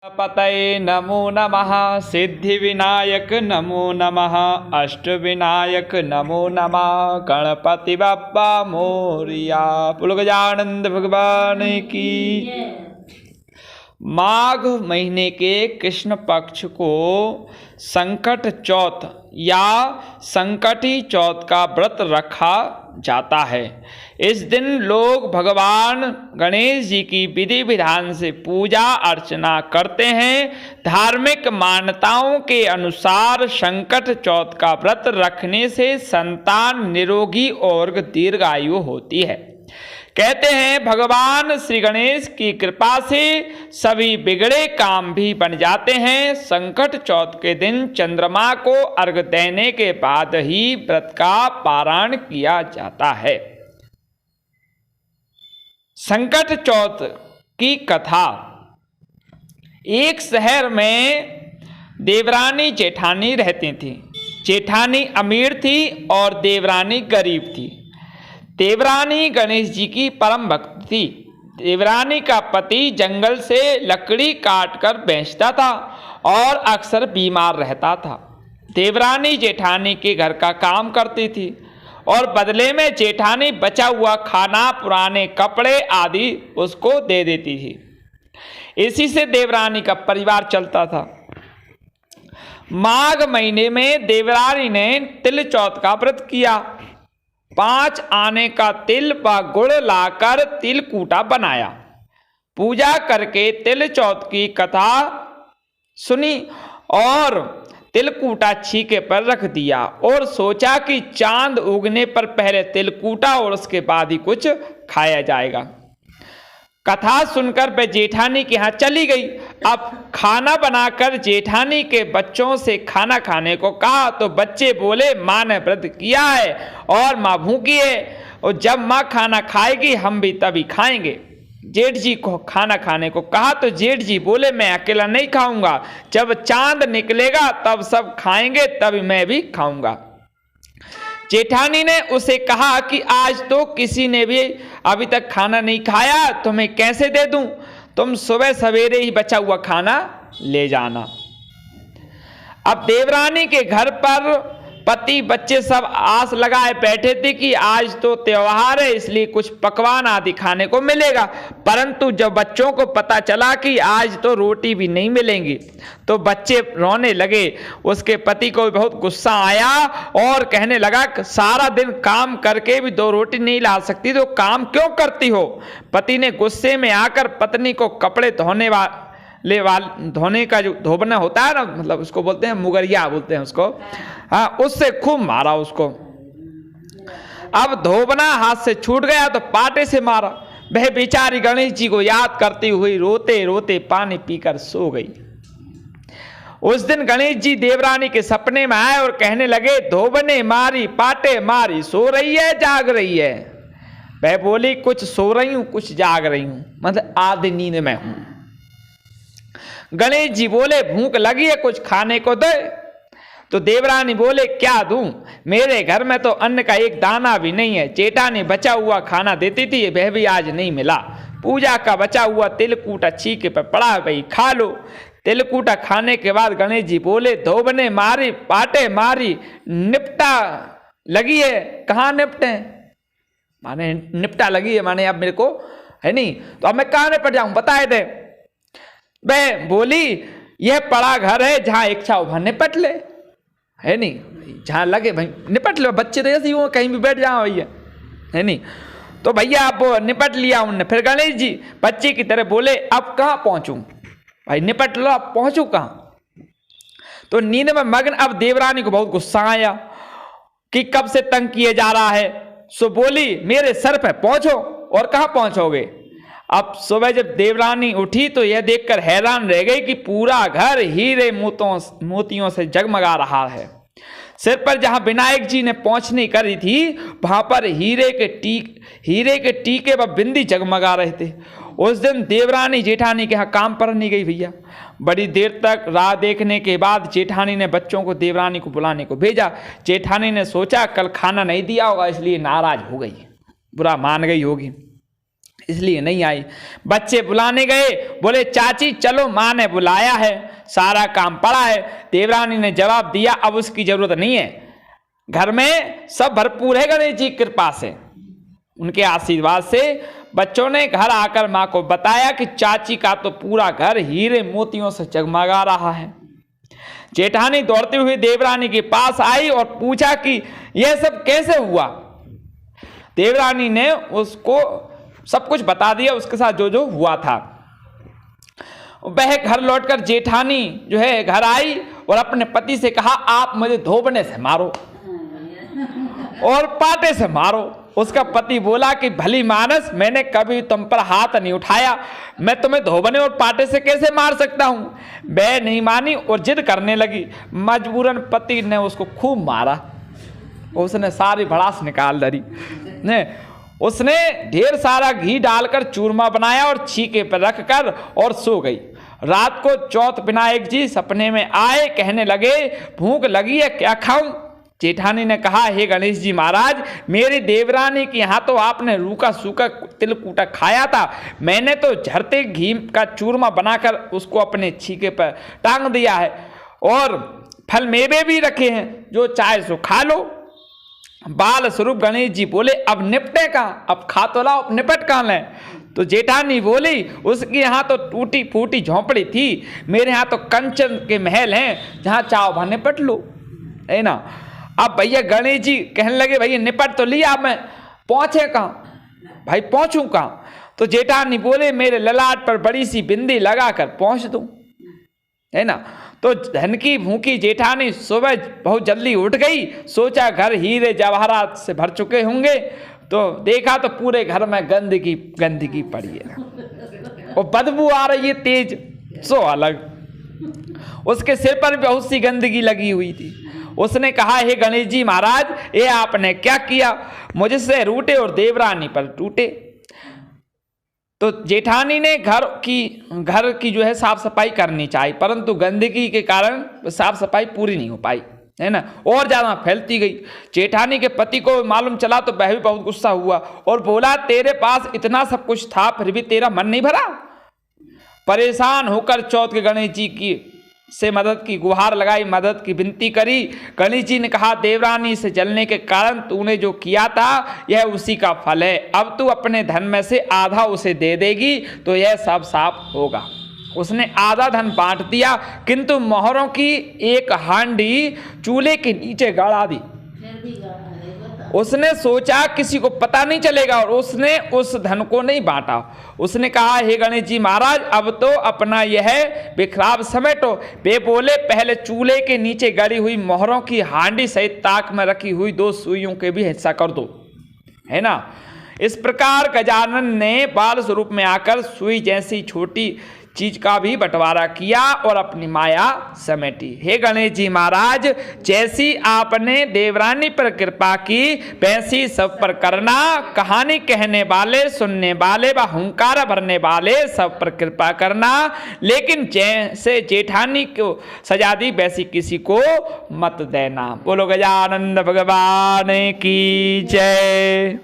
पतये नमो नमः, सिद्धि विनायक नमो नमः, अष्ट विनायक नमो नमः, गणपति बप्पा मोरिया। बोलो गजानंद भगवान की। माघ महीने के कृष्ण पक्ष को संकट चौथ या संकटी चौथ का व्रत रखा जाता है। इस दिन लोग भगवान गणेश जी की विधि विधान से पूजा अर्चना करते हैं। धार्मिक मान्यताओं के अनुसार संकट चौथ का व्रत रखने से संतान निरोगी और दीर्घायु होती है। कहते हैं भगवान श्री गणेश की कृपा से सभी बिगड़े काम भी बन जाते हैं। संकट चौथ के दिन चंद्रमा को अर्घ देने के बाद ही व्रत का पारण किया जाता है। संकट चौथ की कथा। एक शहर में देवरानी जेठानी रहती थी। जेठानी अमीर थी और देवरानी गरीब थी। देवरानी गणेश जी की परम भक्त थी। देवरानी का पति जंगल से लकड़ी काटकर बेचता था और अक्सर बीमार रहता था। देवरानी जेठानी के घर का काम करती थी और बदले में जेठानी बचा हुआ खाना, पुराने कपड़े आदि उसको दे देती थी। इसी से देवरानी का परिवार चलता था। माघ महीने में देवरानी ने तिल चौथ का व्रत किया। 5 आने का तिल व गुड़ लाकर तिलकूटा बनाया। पूजा करके तिल चौथ की कथा सुनी और तिलकूटा छीके पर रख दिया और सोचा कि चांद उगने पर पहले तिलकूटा और उसके बाद ही कुछ खाया जाएगा। कथा सुनकर वह जेठानी के यहाँ चली गई। अब खाना बनाकर जेठानी के बच्चों से खाना खाने को कहा तो बच्चे बोले माँ ने व्रत किया है और माँ भूखी है और जब माँ खाना खाएगी हम भी तभी खाएंगे। जेठ जी को खाना खाने को कहा तो जेठ जी बोले मैं अकेला नहीं खाऊंगा, जब चांद निकलेगा तब सब खाएंगे तभी मैं भी खाऊंगा। जेठानी ने उसे कहा कि आज तो किसी ने भी अभी तक खाना नहीं खाया, तुम्हें कैसे दे दूं? तुम सुबह सवेरे ही बचा हुआ खाना ले जाना। अब देवरानी के घर पर पति बच्चे सब आस लगाए बैठे थे कि आज तो त्योहार है इसलिए कुछ पकवान आदि खाने को मिलेगा। परंतु जब बच्चों को पता चला कि आज तो रोटी भी नहीं मिलेंगी तो बच्चे रोने लगे। उसके पति को बहुत गुस्सा आया और कहने लगा सारा दिन काम करके भी 2 रोटी नहीं ला सकती तो काम क्यों करती हो? पति ने गुस्से में आकर पत्नी को कपड़े धोने का जो धोबना होता है ना, मतलब उसको बोलते हैं मुगरिया बोलते हैं उसको, हाँ, उससे खूब मारा उसको। अब धोबना हाथ से छूट गया तो पाटे से मारा। वह बेचारी गणेश जी को याद करती हुई रोते रोते पानी पीकर सो गई। उस दिन गणेश जी देवरानी के सपने में आए और कहने लगे धोबने मारी पाटे मारी, सो रही है जाग रही है? वह बोली कुछ सो रही हूं कुछ जाग रही हूं, मतलब आधी नींद में हूं। गणेश जी बोले भूख लगी है कुछ खाने को दे। तो देवरानी बोले क्या दूं? मेरे घर में तो अन्न का एक दाना भी नहीं है। जेठानी बचा हुआ खाना देती थी वह भी आज नहीं मिला। पूजा का बचा हुआ तिलकूटा छीके पर पड़ा भाई खा लो। तिलकूटा खाने के बाद गणेश जी बोले धोबने मारी पाटे मारी, निपटा लगी है। कहाँ निपटे? माने निपटा लगी है माने अब मेरे को है नहीं, तो अब मैं कहाँ निपट जाऊं बताए दे। वह बोली यह पड़ा घर है जहां इच्छा हो वहां निपट ले, है नहीं, जहां लगे भाई निपट लो। बच्चे तो ऐसे ही हो कहीं भी बैठ जाओ भैया, है नहीं। तो भैया आप निपट लिया उनने। फिर गणेश जी बच्चे की तरह बोले अब कहाँ पहुंचूं? भाई निपट लो, अब पहुंचू कहाँ? तो नींद में मग्न अब देवरानी को बहुत गुस्सा आया कि कब से तंग किए जा रहा है। सो बोली मेरे सर पे पहुंचो। और कहाँ पहुंचोगे? अब सुबह जब देवरानी उठी तो यह देखकर हैरान रह गई कि पूरा घर हीरे मोतियों से जगमगा रहा है। सिर पर जहां विनायक जी ने पोंछनी करी थी वहां पर हीरे के टीके व बिंदी जगमगा रहे थे। उस दिन देवरानी जेठानी के यहाँ काम पर नहीं गई भैया। बड़ी देर तक राह देखने के बाद जेठानी ने बच्चों को देवरानी को बुलाने को भेजा। जेठानी ने सोचा कल खाना नहीं दिया होगा इसलिए नाराज हो गई, बुरा मान गई होगी। इसलिए नहीं आई। बच्चे बुलाने गए, बोले चाची चलो माँ ने बुलाया है, सारा काम पड़ा है। देवरानी ने जवाब दिया अब उसकी जरूरत नहीं है, घर में सब भरपूर है गणेश जी की कृपा से। उनके आशीर्वाद से बच्चों ने घर आकर माँ को बताया कि चाची का तो पूरा घर हीरे मोतियों से जगमगा रहा है। जेठानी दौड़ते हुए देवरानी के पास आई और पूछा कि यह सब कैसे हुआ। देवरानी ने उसको सब कुछ बता दिया, उसके साथ जो जो हुआ था। वह घर लौटकर जेठानी जो है घर आई और अपने पति से कहा आप मुझे धोबने से मारो और पाटे से मारो। उसका पति बोला कि भली मानस, मैंने कभी तुम पर हाथ नहीं उठाया, मैं तुम्हें धोबने और पाटे से कैसे मार सकता हूं। वह नहीं मानी और जिद करने लगी। मजबूरन पति ने उसको खूब मारा, उसने सारी भड़ास निकाल डरी ने। उसने ढेर सारा घी डालकर चूरमा बनाया और छीके पर रखकर और सो गई। रात को चौथ विनायक जी सपने में आए, कहने लगे भूख लगी है, क्या खाऊं। जेठानी ने कहा हे गणेश जी महाराज, मेरी देवरानी के यहाँ तो आपने रूखा सूखा तिलकूटा खाया था, मैंने तो झरते घी का चूरमा बनाकर उसको अपने छीके पर टांग दिया है और फल मेवे भी रखे हैं, जो चाहे सो खा लो। बाल स्वरूप गणेश जी बोले अब निपटे कहाँ, अब खा तो लाओ, निपट कहाँ लें। तो जेठानी बोली उसके यहाँ तो टूटी फूटी झोंपड़ी थी, मेरे यहाँ तो कंचन के महल हैं, जहाँ चाहो वहाँ निपट लो, है ना। अब भैया गणेश जी कहने लगे भैया निपट तो लिया, मैं पहुँचे कहाँ भाई, पहुँचूँ कहाँ। तो जेठानी बोले मेरे ललाट पर बड़ी सी बिंदी लगा कर पहुँच दूँ, है ना। तो धनकी भूखी जेठानी सुबह बहुत जल्दी उठ गई, सोचा घर हीरे जवाहरात से भर चुके होंगे, तो देखा तो पूरे घर में गंदगी गंदगी पड़ी है और बदबू आ रही है तेज सो अलग। उसके सिर पर बहुत सी गंदगी लगी हुई थी। उसने कहा हे गणेश जी महाराज, ये आपने क्या किया, मुझसे रूठे और देवरानी पर टूटे। तो जेठानी ने घर की जो है साफ सफाई करनी चाहिए, परंतु गंदगी के कारण साफ सफाई पूरी नहीं हो पाई, है ना, और ज्यादा फैलती गई। जेठानी के पति को मालूम चला तो वह भी बहुत गुस्सा हुआ और बोला तेरे पास इतना सब कुछ था फिर भी तेरा मन नहीं भरा। परेशान होकर चौथ के गणेश जी की से मदद की गुहार लगाई, मदद की विनती करी। गणेश जी ने कहा देवरानी से जलने के कारण तूने जो किया था यह उसी का फल है, अब तू अपने धन में से आधा उसे दे देगी तो यह सब साफ होगा। उसने आधा धन बांट दिया, किंतु मोहरों की एक हांडी चूल्हे के नीचे गाड़ा दी। उसने सोचा किसी को पता नहीं चलेगा और उसने उस धन को नहीं बांटा। उसने कहा हे गणेश जी महाराज, अब तो अपना यह बिखराव समेटो। वे बोले पहले चूल्हे के नीचे गड़ी हुई मोहरों की हांडी सहित ताक में रखी हुई 2 सुइयों के भी हिस्सा कर दो, है ना। इस प्रकार गजानन ने बाल स्वरूप में आकर सुई जैसी छोटी चीज का भी बंटवारा किया और अपनी माया समेटी। हे गणेश जी महाराज, जैसी आपने देवरानी पर कृपा की वैसी सब पर करना। कहानी कहने वाले, सुनने वाले व हुंकार भरने वाले सब पर कृपा करना, लेकिन जैसे जेठानी को सजा दी वैसी किसी को मत देना। बोलो गजानन भगवान की जय।